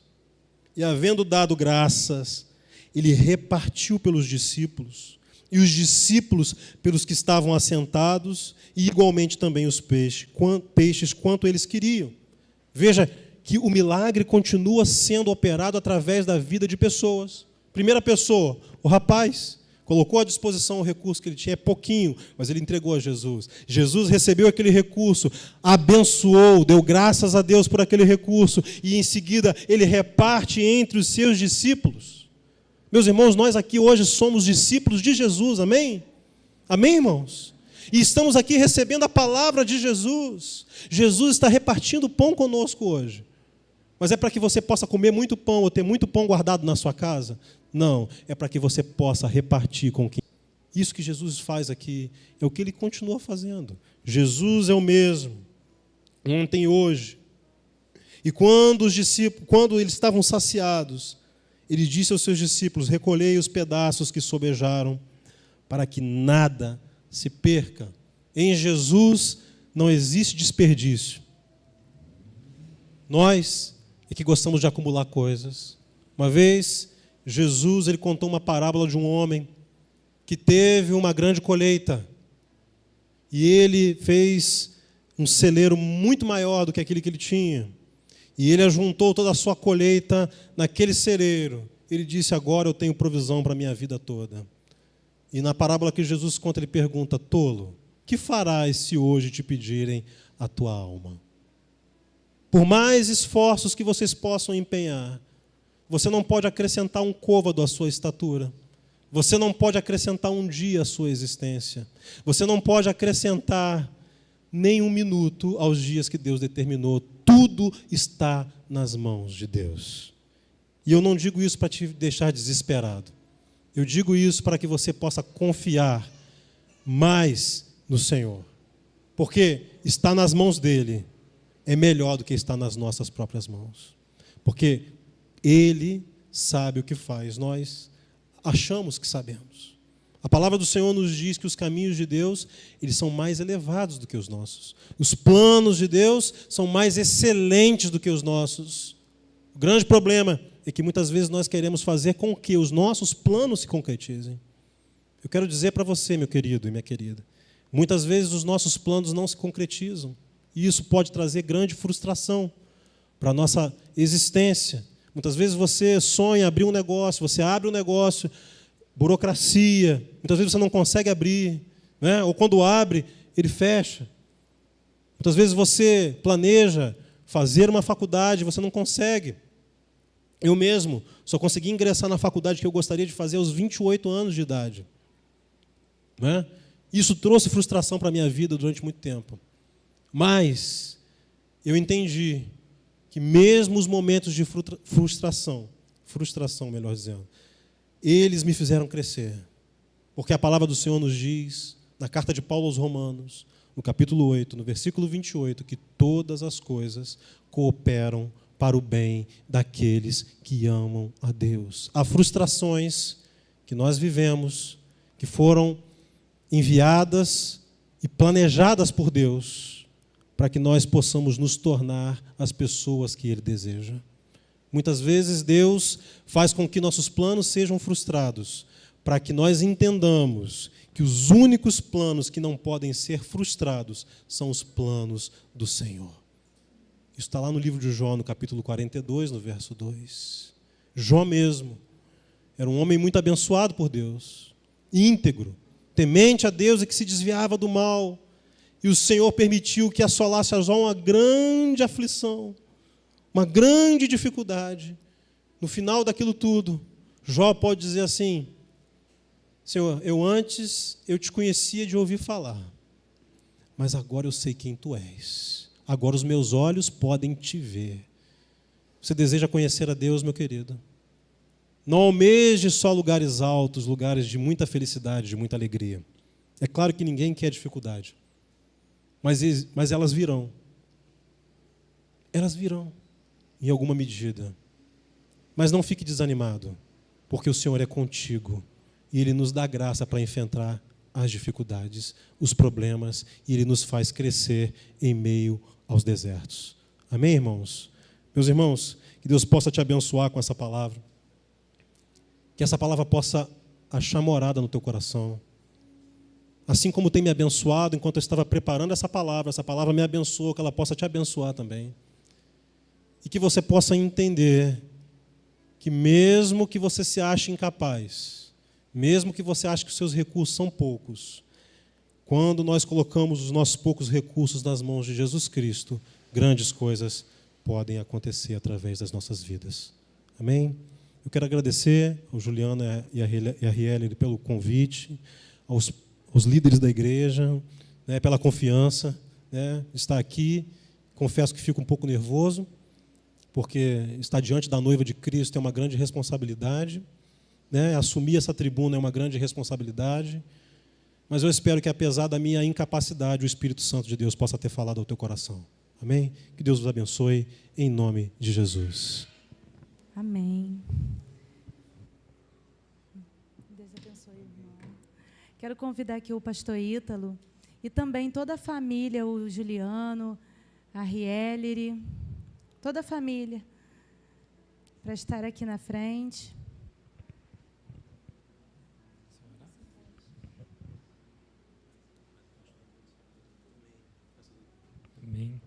E, havendo dado graças, ele repartiu pelos discípulos. E os discípulos pelos que estavam assentados. E, igualmente, também os peixes, quanto eles queriam. Veja que o milagre continua sendo operado através da vida de pessoas. Primeira pessoa, o rapaz. Colocou à disposição o recurso que ele tinha, é pouquinho, mas ele entregou a Jesus. Jesus recebeu aquele recurso, abençoou, deu graças a Deus por aquele recurso, e em seguida ele reparte entre os seus discípulos. Meus irmãos, nós aqui hoje somos discípulos de Jesus, amém? Amém, irmãos? E estamos aqui recebendo a palavra de Jesus. Jesus está repartindo pão conosco hoje. Mas é para que você possa comer muito pão ou ter muito pão guardado na sua casa? Não, é para que você possa repartir com quem. Isso que Jesus faz aqui é o que ele continua fazendo. Jesus é o mesmo, ontem e hoje. E quando eles estavam saciados, ele disse aos seus discípulos: recolhei os pedaços que sobejaram, para que nada se perca. Em Jesus não existe desperdício. Nós é que gostamos de acumular coisas. Uma vez, Jesus ele contou uma parábola de um homem que teve uma grande colheita. E ele fez um celeiro muito maior do que aquele que ele tinha. E ele ajuntou toda a sua colheita naquele celeiro. Ele disse: agora eu tenho provisão para a minha vida toda. E na parábola que Jesus conta, ele pergunta: tolo, que farás se hoje te pedirem a tua alma? Por mais esforços que vocês possam empenhar, você não pode acrescentar um côvado à sua estatura. Você não pode acrescentar um dia à sua existência. Você não pode acrescentar nem um minuto aos dias que Deus determinou. Tudo está nas mãos de Deus. E eu não digo isso para te deixar desesperado. Eu digo isso para que você possa confiar mais no Senhor. Porque estar nas mãos dEle é melhor do que estar nas nossas próprias mãos. Porque Ele sabe o que faz. Nós achamos que sabemos. A palavra do Senhor nos diz que os caminhos de Deus, eles são mais elevados do que os nossos. Os planos de Deus são mais excelentes do que os nossos. O grande problema é que muitas vezes nós queremos fazer com que os nossos planos se concretizem. Eu quero dizer para você, meu querido e minha querida, muitas vezes os nossos planos não se concretizam. E isso pode trazer grande frustração para a nossa existência. Muitas vezes você sonha abrir um negócio, você abre um negócio, burocracia, muitas vezes você não consegue abrir, né? Ou quando abre, ele fecha. Muitas vezes você planeja fazer uma faculdade, você não consegue. Eu mesmo só consegui ingressar na faculdade que eu gostaria de fazer aos 28 anos de idade. Né? Isso trouxe frustração para a minha vida durante muito tempo. Mas eu entendi que mesmo os momentos de frustração, melhor dizendo, eles me fizeram crescer. Porque a palavra do Senhor nos diz, na carta de Paulo aos Romanos, no capítulo 8, no versículo 28, que todas as coisas cooperam para o bem daqueles que amam a Deus. Há frustrações que nós vivemos, que foram enviadas e planejadas por Deus, para que nós possamos nos tornar as pessoas que Ele deseja. Muitas vezes Deus faz com que nossos planos sejam frustrados, para que nós entendamos que os únicos planos que não podem ser frustrados são os planos do Senhor. Isso está lá no livro de Jó, no capítulo 42, no verso 2. Jó mesmo era um homem muito abençoado por Deus, íntegro, temente a Deus e que se desviava do mal. E o Senhor permitiu que assolasse a Jó uma grande aflição, uma grande dificuldade. No final daquilo tudo, Jó pode dizer assim: Senhor, eu te conhecia de ouvir falar, mas agora eu sei quem tu és. Agora os meus olhos podem te ver. Você deseja conhecer a Deus, meu querido? Não almeje só lugares altos, lugares de muita felicidade, de muita alegria. É claro que ninguém quer dificuldade, mas elas virão. Elas virão, em alguma medida. Mas não fique desanimado, porque o Senhor é contigo e Ele nos dá graça para enfrentar as dificuldades, os problemas, e Ele nos faz crescer em meio aos desertos. Amém, irmãos? Meus irmãos, que Deus possa te abençoar com essa palavra, que essa palavra possa achar morada no teu coração, assim como tem me abençoado enquanto eu estava preparando essa palavra me abençoou, que ela possa te abençoar também, e que você possa entender que mesmo que você se ache incapaz, mesmo que você ache que os seus recursos são poucos, quando nós colocamos os nossos poucos recursos nas mãos de Jesus Cristo, grandes coisas podem acontecer através das nossas vidas. Amém? Eu quero agradecer ao Juliano e a Riele pelo convite, aos líderes da igreja, né, pela confiança, né, de estar aqui. Confesso que fico um pouco nervoso, porque estar diante da noiva de Cristo é uma grande responsabilidade, né? Assumir essa tribuna é uma grande responsabilidade, mas eu espero que, apesar da minha incapacidade, o Espírito Santo de Deus possa ter falado ao teu coração. Amém? Que Deus vos abençoe, em nome de Jesus. Amém. Deus abençoe, irmão. Quero convidar aqui o pastor Ítalo e também toda a família, o Juliano, a Rielere, toda a família, para estar aqui na frente. Amém.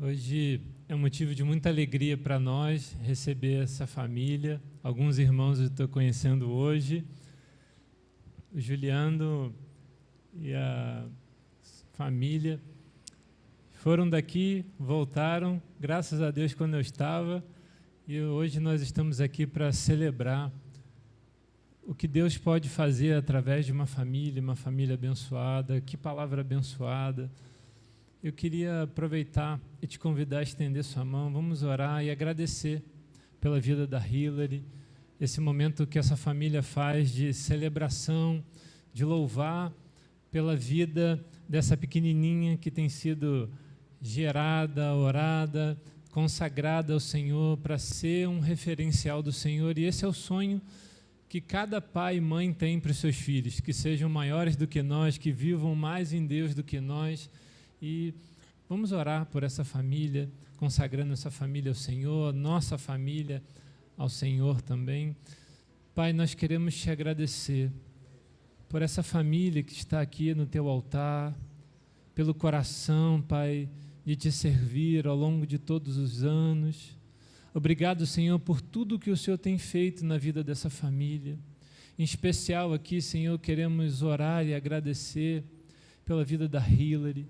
Hoje é um motivo de muita alegria para nós receber essa família. Alguns irmãos eu estou conhecendo hoje. O Juliano e a família foram daqui, voltaram, graças a Deus, quando eu estava, e hoje nós estamos aqui para celebrar o que Deus pode fazer através de uma família abençoada. Que palavra abençoada. Eu queria aproveitar e te convidar a estender sua mão. Vamos orar e agradecer pela vida da Hilary, esse momento que essa família faz de celebração, de louvar pela vida dessa pequenininha que tem sido gerada, orada, consagrada ao Senhor para ser um referencial do Senhor. E esse é o sonho que cada pai e mãe tem para os seus filhos, que sejam maiores do que nós, que vivam mais em Deus do que nós. E vamos orar por essa família, consagrando essa família ao Senhor, nossa família ao Senhor também. Pai, nós queremos te agradecer por essa família que está aqui no teu altar, pelo coração, Pai, de te servir ao longo de todos os anos. Obrigado, Senhor, por tudo que o Senhor tem feito na vida dessa família. Em especial aqui, Senhor, queremos orar e agradecer pela vida da Hilary.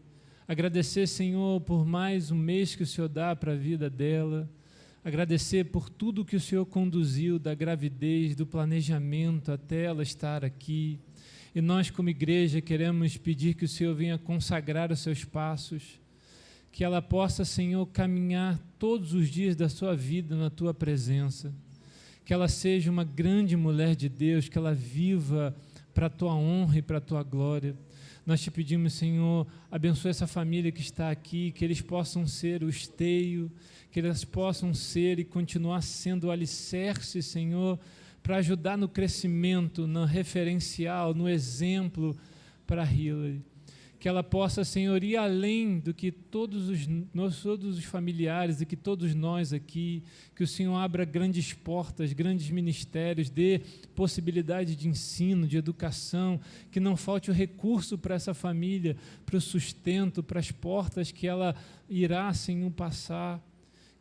Agradecer, Senhor, por mais um mês que o Senhor dá para a vida dela. Agradecer por tudo que o Senhor conduziu, da gravidez, do planejamento até ela estar aqui. E nós, como igreja, queremos pedir que o Senhor venha consagrar os seus passos, que ela possa, Senhor, caminhar todos os dias da sua vida na Tua presença, que ela seja uma grande mulher de Deus, que ela viva para a Tua honra e para a Tua glória. Nós te pedimos, Senhor, abençoe essa família que está aqui, que eles possam ser o esteio, que eles possam ser e continuar sendo o alicerce, Senhor, para ajudar no crescimento, no referencial, no exemplo para a Hilary. Que ela possa, Senhor, ir além do que todos os familiares e que todos nós aqui, que o Senhor abra grandes portas, grandes ministérios, dê possibilidade de ensino, de educação, que não falte o recurso para essa família, para o sustento, para as portas que ela irá, Senhor, passar.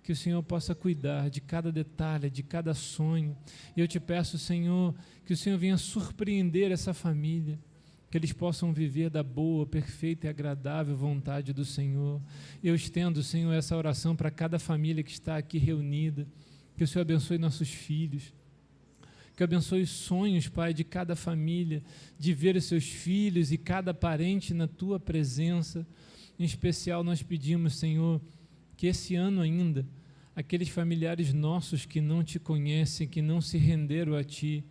Que o Senhor possa cuidar de cada detalhe, de cada sonho. E eu te peço, Senhor, que o Senhor venha surpreender essa família, que eles possam viver da boa, perfeita e agradável vontade do Senhor. Eu estendo, Senhor, essa oração para cada família que está aqui reunida, que o Senhor abençoe nossos filhos, que abençoe os sonhos, Pai, de cada família, de ver os seus filhos e cada parente na Tua presença. Em especial, nós pedimos, Senhor, que esse ano ainda, aqueles familiares nossos que não Te conhecem, que não se renderam a Ti,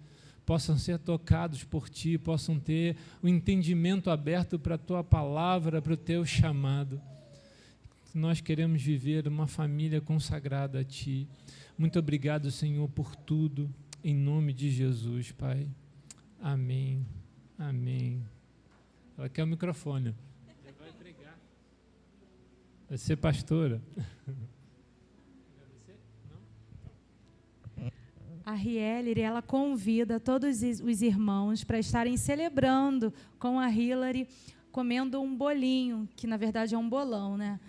possam ser tocados por Ti, possam ter o entendimento aberto para a Tua palavra, para o Teu chamado. Nós queremos viver uma família consagrada a Ti. Muito obrigado, Senhor, por tudo, em nome de Jesus, Pai. Amém. Amém. Ela quer o microfone. Ela vai pregar. Vai ser pastora. A Hillary, ela convida todos os irmãos para estarem celebrando com a Hillary, comendo um bolinho, que na verdade é um bolão, né?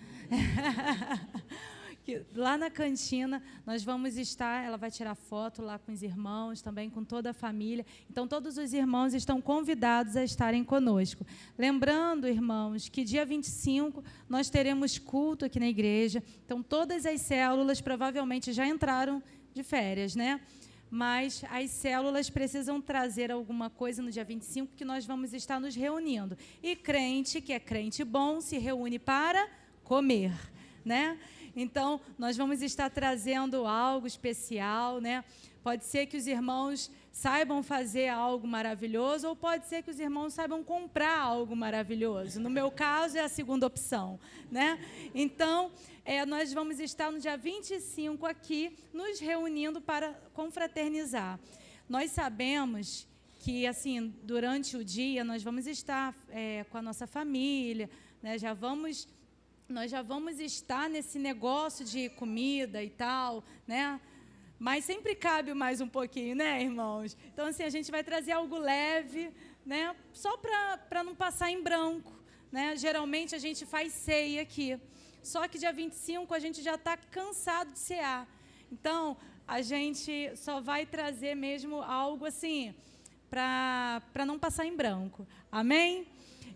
Que lá na cantina nós vamos estar, ela vai tirar foto lá com os irmãos, também com toda a família. Então, todos os irmãos estão convidados a estarem conosco. Lembrando, irmãos, que dia 25 nós teremos culto aqui na igreja. Então, todas as células provavelmente já entraram de férias, né? Mas as células precisam trazer alguma coisa no dia 25, que nós vamos estar nos reunindo. E crente, que é crente bom, se reúne para comer, né? Então, nós vamos estar trazendo algo especial, né? Pode ser que os irmãos saibam fazer algo maravilhoso, ou pode ser que os irmãos saibam comprar algo maravilhoso. No meu caso, é a segunda opção, né? Então, nós vamos estar no dia 25 aqui, nos reunindo para confraternizar. Nós sabemos que, assim, durante o dia, nós vamos estar com a nossa família, né? Nós já vamos estar nesse negócio de comida e tal, né? Mas sempre cabe mais um pouquinho, né, irmãos? Então, assim, a gente vai trazer algo leve, né? Só para não passar em branco, né? Geralmente, a gente faz ceia aqui. Só que dia 25 a gente já está cansado de cear. Então, a gente só vai trazer mesmo algo assim, para não passar em branco. Amém?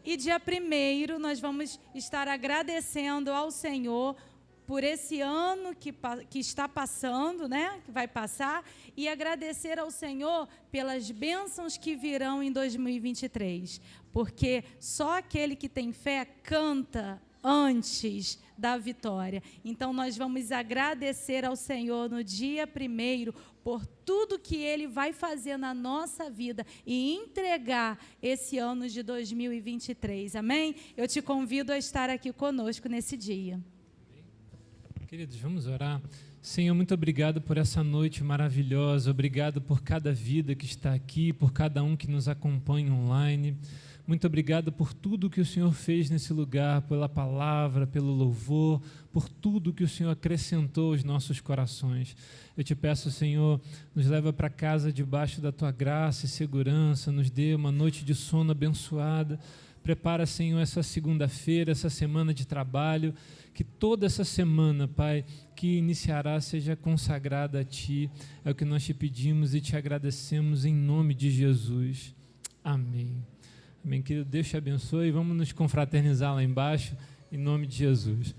E dia 1º nós vamos estar agradecendo ao Senhor por esse ano que está passando, né? Que vai passar, e agradecer ao Senhor pelas bênçãos que virão em 2023. Porque só aquele que tem fé canta antes da vitória. Então, nós vamos agradecer ao Senhor no dia 1º por tudo que Ele vai fazer na nossa vida e entregar esse ano de 2023. Amém? Eu te convido a estar aqui conosco nesse dia. Queridos, vamos orar. Senhor, muito obrigado por essa noite maravilhosa. Obrigado por cada vida que está aqui, por cada um que nos acompanha online. Muito obrigado por tudo que o Senhor fez nesse lugar, pela palavra, pelo louvor, por tudo que o Senhor acrescentou aos nossos corações. Eu te peço, Senhor, nos leva para casa debaixo da Tua graça e segurança, nos dê uma noite de sono abençoada. Prepara, Senhor, essa segunda-feira, essa semana de trabalho, que toda essa semana, Pai, que iniciará seja consagrada a Ti. É o que nós te pedimos e te agradecemos em nome de Jesus. Amém. Amém, querido, Deus te abençoe e vamos nos confraternizar lá embaixo, em nome de Jesus.